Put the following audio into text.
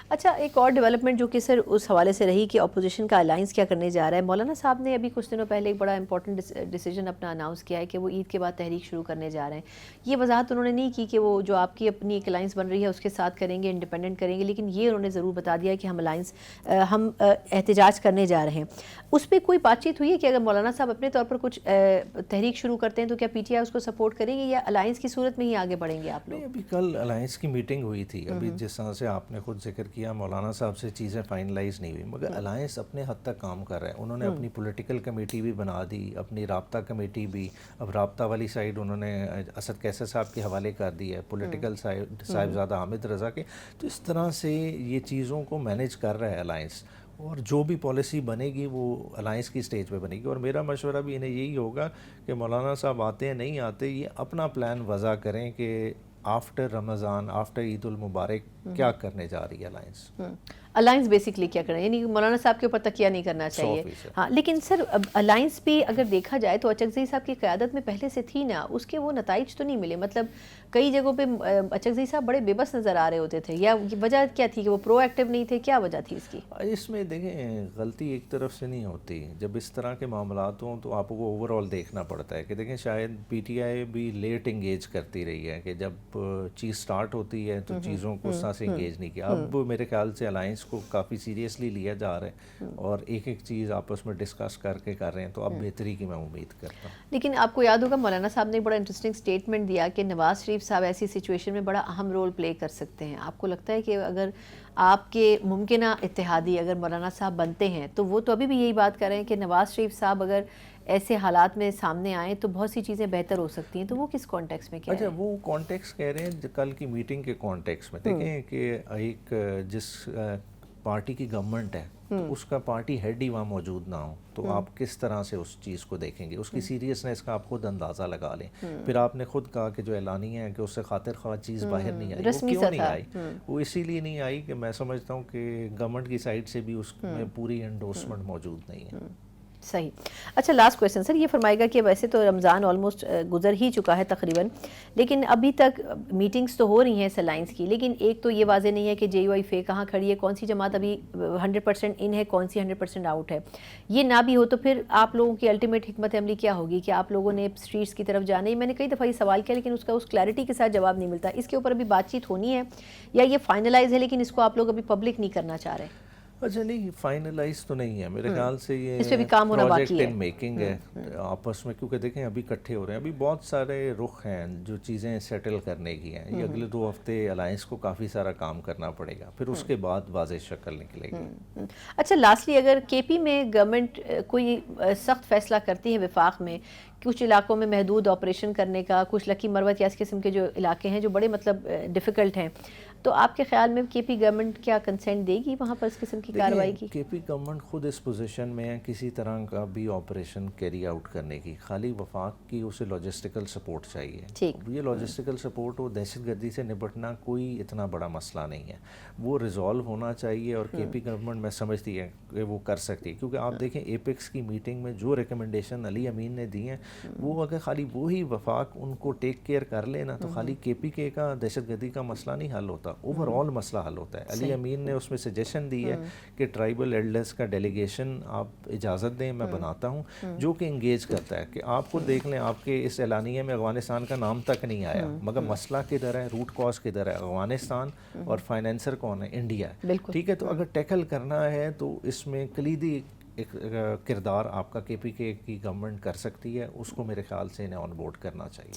اچھا، ایک اور ڈیولپمنٹ جو کہ سر اس حوالے سے رہی کہ اپوزیشن کا الائنس کیا کرنے جا رہا ہے، مولانا صاحب نے ابھی کچھ دنوں پہلے ایک بڑا امپورٹنٹ ڈیسیجن اپنا اناؤنس کیا ہے کہ وہ عید کے بعد تحریک شروع کرنے جا رہے ہیں. یہ وضاحت انہوں نے نہیں کی کہ وہ جو آپ کی اپنی ایک الائنس بن رہی ہے اس کے ساتھ کریں گے، انڈیپینڈنٹ کریں گے، لیکن یہ انہوں نے ضرور بتا دیا کہ ہم احتجاج کرنے جا رہے ہیں. اس پہ کوئی بات چیت ہوئی ہے کہ اگر مولانا صاحب اپنے طور پر کچھ تحریک شروع کرتے ہیں تو کیا پی ٹی آئی اس کو سپورٹ کریں گے، یا الائنس کی صورت میں ہی آگے بڑھیں گے آپ لوگ؟ نہیں، ابھی کل الائنس کی میٹنگ ہوئی تھی. ابھی جس طرح سے آپ نے خود ذکر کیا مولانا صاحب سے چیزیں فائنلائز نہیں ہوئی، مگر الائنس اپنے حد تک کام کر رہا ہے. انہوں نے اپنی پولیٹیکل کمیٹی بھی بنا دی، اپنی رابطہ کمیٹی بھی. اب رابطہ والی سائڈ انہوں نے اسد کیسر صاحب کے حوالے کر دی ہے، پولیٹیکل سائڈ صاحبزادہ حامد رضا کے. تو اس طرح سے یہ چیزوں کو مینیج کر رہا ہے الائنس، اور جو بھی پالیسی بنے گی وہ الائنس کی سٹیج پہ بنے گی. اور میرا مشورہ بھی انہیں یہی ہوگا کہ مولانا صاحب آتے ہیں نہیں آتے، یہ اپنا پلان وضع کریں کہ آفٹر رمضان، آفٹر عید المبارک کیا کرنے جا رہی ہے الائنس. الائنس بیسکلی کیا کریں، یعنی مولانا صاحب کے اوپر تکیہ نہیں کرنا چاہیے. 100%. ہاں، لیکن سر اب الائنس بھی اگر دیکھا جائے تو اچکزئی صاحب کی قیادت میں پہلے سے تھی نا، اس کے وہ نتائج تو نہیں ملے. مطلب کئی جگہوں پہ اچکزئی صاحب بڑے بے بس نظر آ رہے ہوتے تھے، یا وجہ کیا تھی کہ وہ پرو ایکٹیو نہیں تھے؟ کیا وجہ تھی اس کی؟ اس میں دیکھیں غلطی ایک طرف سے نہیں ہوتی. جب اس طرح کے معاملات ہوں تو آپ کو اوور آل دیکھنا پڑتا ہے کہ دیکھیں شاید پی ٹی آئی بھی لیٹ انگیج کرتی رہی ہے، کہ جب چیز سٹارٹ ہوتی ہے تو چیزوں کو اس طرح سے انگیج نہیں کیا. اب میرے خیال سے الائنس کو کافی سیریسلی لیا جا رہا ہے اور ایک ایک چیز آپس میں ڈسکس کر کے کر رہے ہیں، تو اب بہتری کی میں امید کرتا ہوں. لیکن آپ کو یاد ہوگا مولانا صاحب نے بڑا انٹرسٹنگ سٹیٹمنٹ دیا کہ نواز شریف صاحب ایسی سچویشن میں بڑا اہم رول پلے کر سکتے ہیں. آپ کو لگتا ہے کہ اگر آپ کے ممکنہ اتحادی اگر مولانا صاحب بنتے ہیں تو وہ تو ابھی بھی یہی بات کر رہے ہیں کہ نواز شریف صاحب اگر ایسے حالات میں سامنے آئیں تو بہت سی چیزیں بہتر ہو سکتی ہیں، تو وہ کس کانٹیکس میں کہہ رہے ہیں؟ اچھا، وہ کانٹیکس کہہ رہے ہیں کل کی میٹنگ کے کانٹیکس میں. دیکھیں کہ ایک جس پارٹی کی گورنمنٹ ہے تو اس کا پارٹی ہیڈ ہی وہاں موجود نہ ہو تو آپ کس طرح سے اس چیز کو دیکھیں گے؟ اس کی سیریسنس کا آپ خود اندازہ لگا لیں. پھر آپ نے خود کہا کہ جو اعلانیہ ہے کہ اس سے خاطر خواہ چیز باہر نہیں آئی. وہ کیوں نہیں آئی؟ وہ اسی لیے نہیں آئی کہ میں سمجھتا ہوں کہ گورنمنٹ کی سائڈ سے بھی اس میں پوری انڈورسمنٹ موجود نہیں ہے. صحیح. اچھا، لاسٹ کویسچن سر، یہ فرمائے گا کہ ویسے تو رمضان آلموسٹ گزر ہی چکا ہے تقریباً، لیکن ابھی تک میٹنگز تو ہو رہی ہیں اس الائنس کی، لیکن ایک تو یہ واضح نہیں ہے کہ جے یو آئی فے کہاں کھڑی ہے، کون سی جماعت ابھی 100% ان ہے، کون سی 100% آؤٹ ہے. یہ نہ بھی ہو تو پھر آپ لوگوں کی الٹیمیٹ حکمت عملی کیا ہوگی کہ آپ لوگوں نے اسٹریٹس کی طرف جانا ہے؟ میں نے کئی دفعہ یہ سوال کیا لیکن اس کلیئرٹی کے ساتھ جواب نہیں ملتا. اس کے اوپر ابھی بات چیت ہونی ہے یا یہ فائنلائز ہے لیکن اس کو آپ لوگ ابھی پبلک نہیں کرنا چاہ رہے؟ اچھا نہیں، فائنلائز تو نہیں ہے میرے خیال سے. یہ اس پہ بھی کام ہونا پروجیکٹ باقی ہے. ان میکنگ ہے آپس میں، کیونکہ دیکھیں ابھی اکٹھے ہو رہے ہیں، ابھی بہت سارے رخ ہیں جو چیزیں سیٹل کرنے کی ہیں. یہ اگلے 2 ہفتے الائنس کو کافی سارا کام کرنا پڑے گا، پھر اس کے بعد واضح شکل نکلے گی. اچھا، لاسٹلی اگر کے پی میں گورنمنٹ کوئی سخت فیصلہ کرتی ہے وفاق میں کچھ علاقوں میں محدود آپریشن کرنے کا، کچھ لکی مروت یا اس قسم کے جو علاقے ہیں جو بڑے مطلب ڈیفیکلٹ ہیں، تو آپ کے خیال میں کے پی گورنمنٹ کیا کنسنٹ دے گی وہاں پر اس قسم کی کارروائی کی؟ کے پی گورنمنٹ خود اس پوزیشن میں ہے کسی طرح کا بھی آپریشن کیری آؤٹ کرنے کی. خالی وفاق کی اسے لاجسٹیکل سپورٹ چاہیے. یہ لاجسٹیکل سپورٹ اور دہشت گردی سے نپٹنا کوئی اتنا بڑا مسئلہ نہیں ہے، وہ ریزالو ہونا چاہیے. اور کے پی گورنمنٹ میں سمجھتی ہے کہ وہ کر سکتی ہے، کیونکہ آپ دیکھیں ایپیکس کی میٹنگ میں جو ریکمنڈیشن علی امین نے دی ہیں وہ اگر خالی وہی وفاق ان کو ٹیک کیئر کر لینا تو خالی کے پی کے کا دہشت گردی کا مسئلہ نہیں حل ہوتا، اوور آل مسئلہ حل ہوتا ہے. علی امین نے اس میں سجیشن دی ہے کہ ٹرائبل ایلڈرز کا ڈیلیگیشن آپ اجازت دیں میں بناتا ہوں جو کہ انگیج کرتا ہے. کہ آپ خود دیکھ لیں آپ کے اس اعلانیے میں افغانستان کا نام تک نہیں آیا، مگر مسئلہ کدھر ہے، روٹ کاز کدھر ہے؟ افغانستان، اور فائنینسر کون ہے؟ انڈیا. ٹھیک ہے، تو اگر ٹیکل کرنا ہے تو اس میں کلیدی ایک کردار آپ کا کے پی کے کی گورنمنٹ کر سکتی ہے، اس کو میرے خیال سے انہیں آن بورڈ کرنا چاہیے.